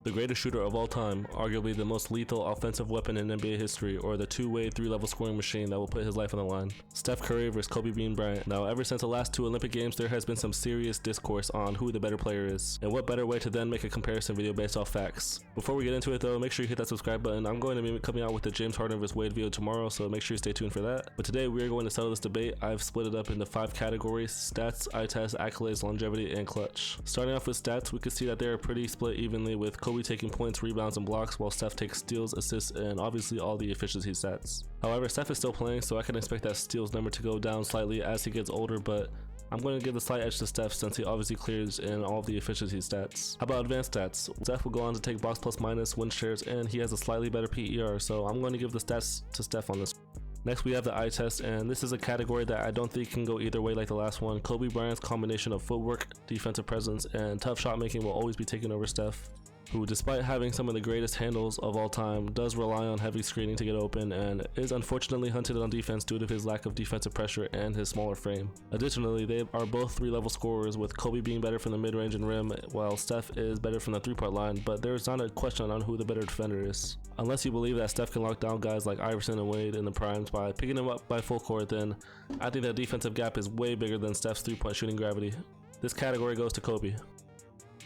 The greatest shooter of all time, arguably the most lethal offensive weapon in NBA history, or the two-way, three-level scoring machine that will put his life on the line. Steph Curry versus Kobe Bean Bryant. Now, ever since the last two Olympic Games, there has been some serious discourse on who the better player is, and what better way to then make a comparison video based off facts. Before we get into it though, make sure you hit that subscribe button. I'm going to be coming out with the James Harden vs Wade video tomorrow, so make sure you stay tuned for that. But today we are going to settle this debate. I've split it up into 5 categories: stats, eye test, accolades, longevity, and clutch. Starting off with stats, we can see that they are pretty split evenly, with Kobe taking points, rebounds, and blocks, while Steph takes steals, assists, and obviously all the efficiency stats. However, Steph is still playing, so I can expect that steals number to go down slightly as he gets older, but I'm going to give the slight edge to Steph since he obviously clears in all of the efficiency stats. How about advanced stats? Steph will go on to take box plus minus, win shares, and he has a slightly better PER, so I'm going to give the stats to Steph on this. Next we have the eye test, and this is a category that I don't think can go either way like the last one. Kobe Bryant's combination of footwork, defensive presence, and tough shot making will always be taking over Steph, who, despite having some of the greatest handles of all time, does rely on heavy screening to get open and is unfortunately hunted on defense due to his lack of defensive pressure and his smaller frame. Additionally, they are both 3-level scorers, with Kobe being better from the mid-range and rim, while Steph is better from the 3-point line, but there's not a question on who the better defender is. Unless you believe that Steph can lock down guys like Iverson and Wade in the primes by picking them up by full court, then I think that defensive gap is way bigger than Steph's 3-point shooting gravity. This category goes to Kobe.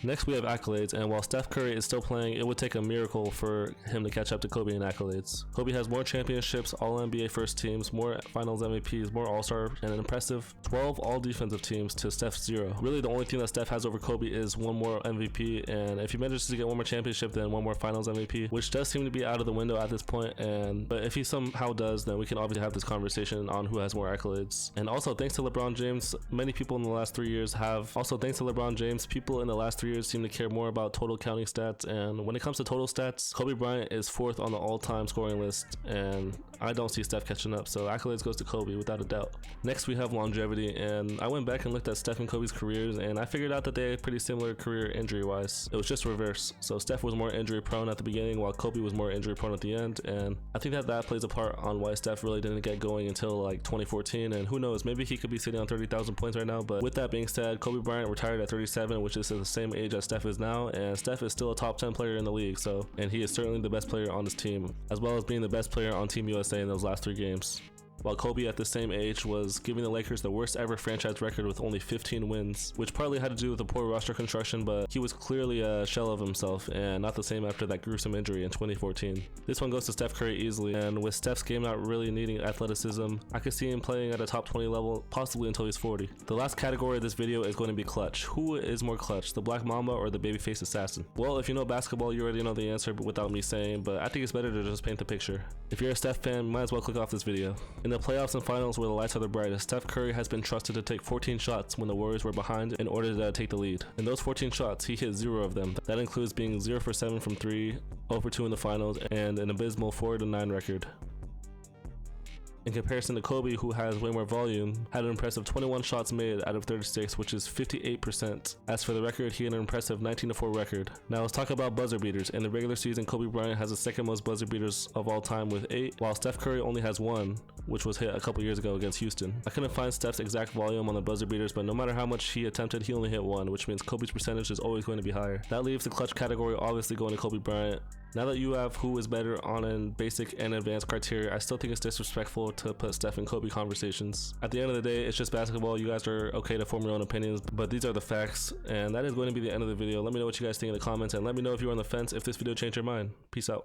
Next we have accolades, and while Steph Curry is still playing, it would take a miracle for him to catch up to Kobe in accolades. Kobe has more championships, all-NBA first teams, more finals MVPs, more all-star, and an impressive 12 all-defensive teams to Steph's 0. Really the only thing that Steph has over Kobe is one more MVP, and if he manages to get one more championship, then one more finals MVP, which does seem to be out of the window at this point. But if he somehow does, then we can obviously have this conversation on who has more accolades. And also, thanks to LeBron James, many people in the last 3 years people in the last 3 years seem to care more about total counting stats, and when it comes to total stats, Kobe Bryant is 4th on the all-time scoring list, and I don't see Steph catching up, so accolades goes to Kobe without a doubt. Next we have longevity, and I went back and looked at Steph and Kobe's careers, and I figured out that they had pretty similar career injury-wise. It was just reverse, so Steph was more injury-prone at the beginning, while Kobe was more injury-prone at the end, and I think that plays a part on why Steph really didn't get going until like 2014, and who knows, maybe he could be sitting on 30,000 points right now. But with that being said, Kobe Bryant retired at 37, which is the same age as Steph is now, and Steph is still a top 10 player in the league, and he is certainly the best player on this team, as well as being the best player on Team USA in those last 3 games. While Kobe at the same age was giving the Lakers the worst ever franchise record with only 15 wins, which partly had to do with the poor roster construction, but he was clearly a shell of himself and not the same after that gruesome injury in 2014. This one goes to Steph Curry easily, and with Steph's game not really needing athleticism, I could see him playing at a top 20 level, possibly until he's 40. The last category of this video is going to be clutch. Who is more clutch, the Black Mamba or the babyface assassin? Well, if you know basketball, you already know the answer without me saying, but I think it's better to just paint the picture. If you're a Steph fan, might as well click off this video. In the playoffs and finals where the lights are the brightest, Steph Curry has been trusted to take 14 shots when the Warriors were behind in order to take the lead. In those 14 shots, he hit 0 of them. That includes being 0 for 7 from 3, 0 for 2 in the finals, and an abysmal 4-9 record. In comparison to Kobe, who has way more volume, had an impressive 21 shots made out of 36, which is 58%. As for the record, he had an impressive 19-4 record. Now let's talk about buzzer beaters. In the regular season, Kobe Bryant has the 2nd most buzzer beaters of all time with 8, while Steph Curry only has 1, which was hit a couple years ago against Houston. I couldn't find Steph's exact volume on the buzzer beaters, but no matter how much he attempted, he only hit 1, which means Kobe's percentage is always going to be higher. That leaves the clutch category obviously going to Kobe Bryant. Now that you have who is better on a basic and advanced criteria, I still think it's disrespectful to put Steph and Kobe conversations. At the end of the day, it's just basketball. You guys are okay to form your own opinions, but these are the facts, and that is going to be the end of the video. Let me know what you guys think in the comments, and let me know if you're on the fence if this video changed your mind. Peace out.